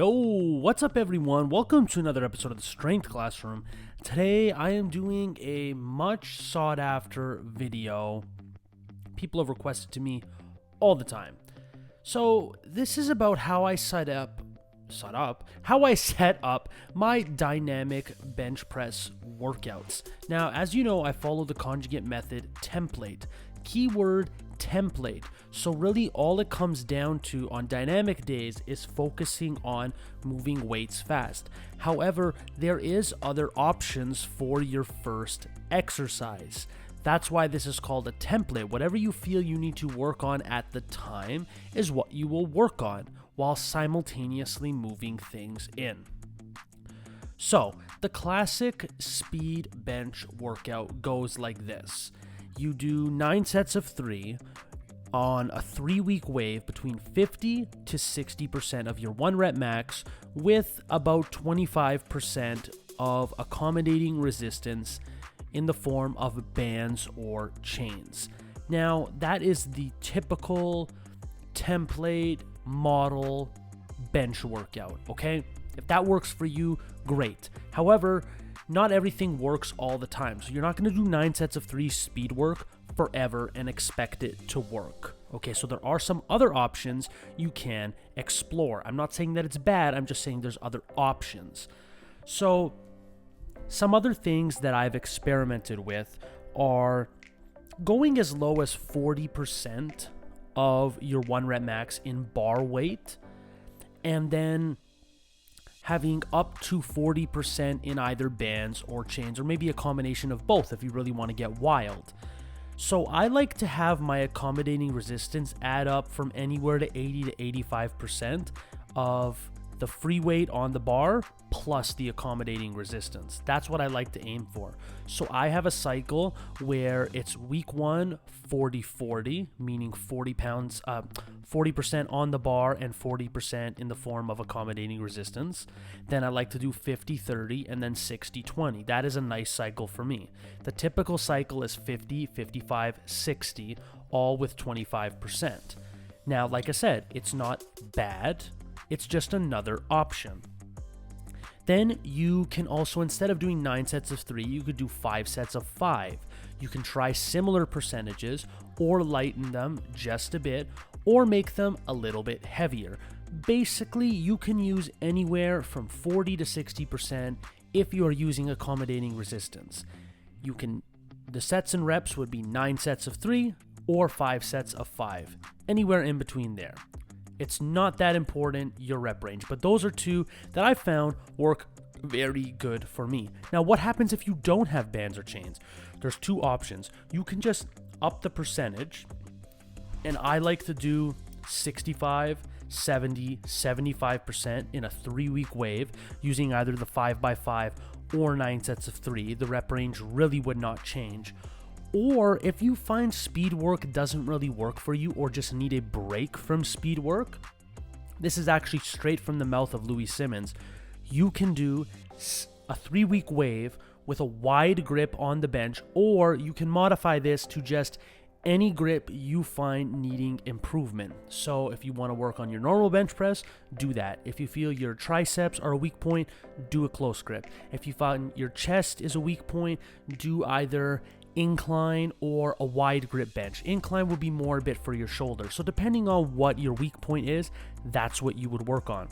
Yo, what's up everyone? Welcome to another episode of the Strength Classroom. Today I am doing a much sought after video. People have requested to me all the time. So this is about how I set up my dynamic bench press workouts. Now, as you know, I follow the Conjugate method template. Keyword template. So really all it comes down to on dynamic days is focusing on moving weights fast. However, there is other options for your first exercise. That's why this is called a template. Whatever you feel you need to work on at the time is what you will work on while simultaneously moving things in. So, the classic speed bench workout goes like this. You do 9 sets of 3 on a 3-week wave between 50 to 60% of your 1 rep max with about 25% of accommodating resistance in the form of bands or chains. Now, that is the typical template model bench workout, okay? If that works for you, great. However, not everything works all the time. So you're not going to do 9 sets of 3 speed work forever and expect it to work. Okay, so there are some other options you can explore. I'm not saying that it's bad, I'm just saying there's other options. So some other things that I've experimented with are going as low as 40% of your 1 rep max in bar weight, and then having up to 40% in either bands or chains, or maybe a combination of both if you really want to get wild. So I like to have my accommodating resistance add up from anywhere to 80 to 85% of the free weight on the bar plus the accommodating resistance. That's what I like to aim for. So I have a cycle where it's week 1, 40-40, meaning 40% on the bar and 40% in the form of accommodating resistance. Then I like to do 50-30 and then 60-20. That is a nice cycle for me. The typical cycle is 50, 55, 60, all with 25%. Now, like I said, it's not bad. It's just another option. Then you can also, instead of doing 9 sets of 3, you could do 5 sets of 5. You can try similar percentages or lighten them just a bit or make them a little bit heavier. Basically, you can use anywhere from 40 to 60% if you are using accommodating resistance. The sets and reps would be 9 sets of 3 or 5 sets of 5, anywhere in between there. It's not that important, your rep range, but those are 2 that I found work very good for me. Now, what happens if you don't have bands or chains? There's 2 options. You can just up the percentage, and I like to do 65, 70, 75% in a 3-week wave using either the 5x5 or 9 sets of 3. The rep range really would not change. Or if you find speed work doesn't really work for you or just need a break from speed work, this is actually straight from the mouth of Louis Simmons. You can do a 3-week wave with a wide grip on the bench, or you can modify this to just any grip you find needing improvement. So if you want to work on your normal bench press, do that. If you feel your triceps are a weak point, do a close grip. If you find your chest is a weak point, do either incline or a wide grip bench. Incline would be more a bit for your shoulder. So depending on what your weak point is, that's what you would work on.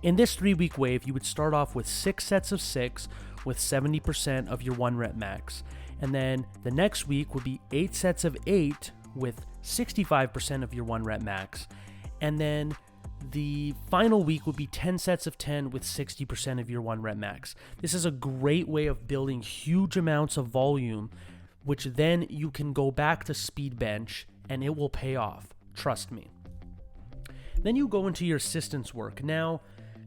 In this 3-week wave, you would start off with 6 sets of 6 with 70% of your 1 rep max. And then the next week would be 8 sets of 8 with 65% of your 1 rep max. And then the final week would be 10 sets of 10 with 60% of your 1 rep max. This is a great way of building huge amounts of volume, which then you can go back to speed bench and it will pay off. Trust me. Then you go into your assistance work. Now,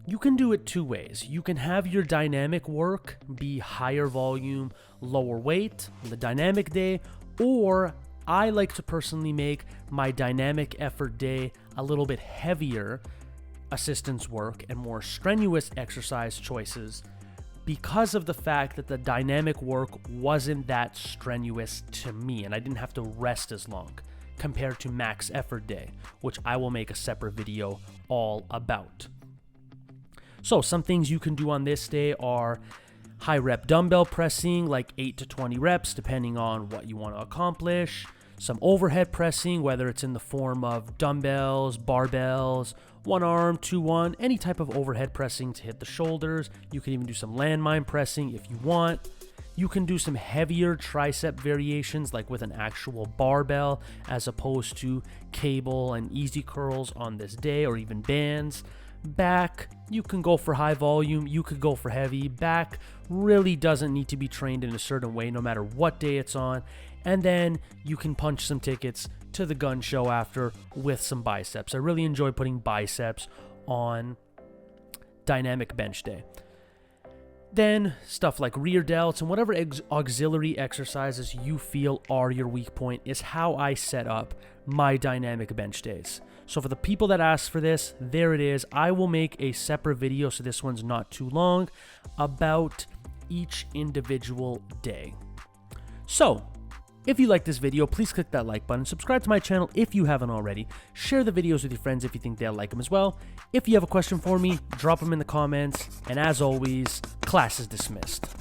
you can do it 2 ways. You can have your dynamic work be higher volume, lower weight on the dynamic day, or I like to personally make my dynamic effort day a little bit heavier assistance work and more strenuous exercise choices because of the fact that the dynamic work wasn't that strenuous to me and I didn't have to rest as long compared to max effort day, which I will make a separate video all about. So some things you can do on this day are high rep dumbbell pressing, like 8 to 20 reps, depending on what you want to accomplish. Some overhead pressing, whether it's in the form of dumbbells, barbells, one arm, 2-1, any type of overhead pressing to hit the shoulders. You can even do some landmine pressing if you want. You can do some heavier tricep variations, like with an actual barbell, as opposed to cable and easy curls on this day, or even bands. Back, you can go for high volume, you could go for heavy. Back really doesn't need to be trained in a certain way, no matter what day it's on. And then you can punch some tickets to the gun show after with some biceps. I really enjoy putting biceps on dynamic bench day. Then stuff like rear delts and whatever auxiliary exercises you feel are your weak point is how I set up my dynamic bench days. So for the people that ask for this, there it is. I will make a separate video, so this one's not too long, about each individual day. So if you like this video, please click that like button, subscribe to my channel if you haven't already, share the videos with your friends if you think they'll like them as well. If you have a question for me, drop them in the comments, and as always, class is dismissed.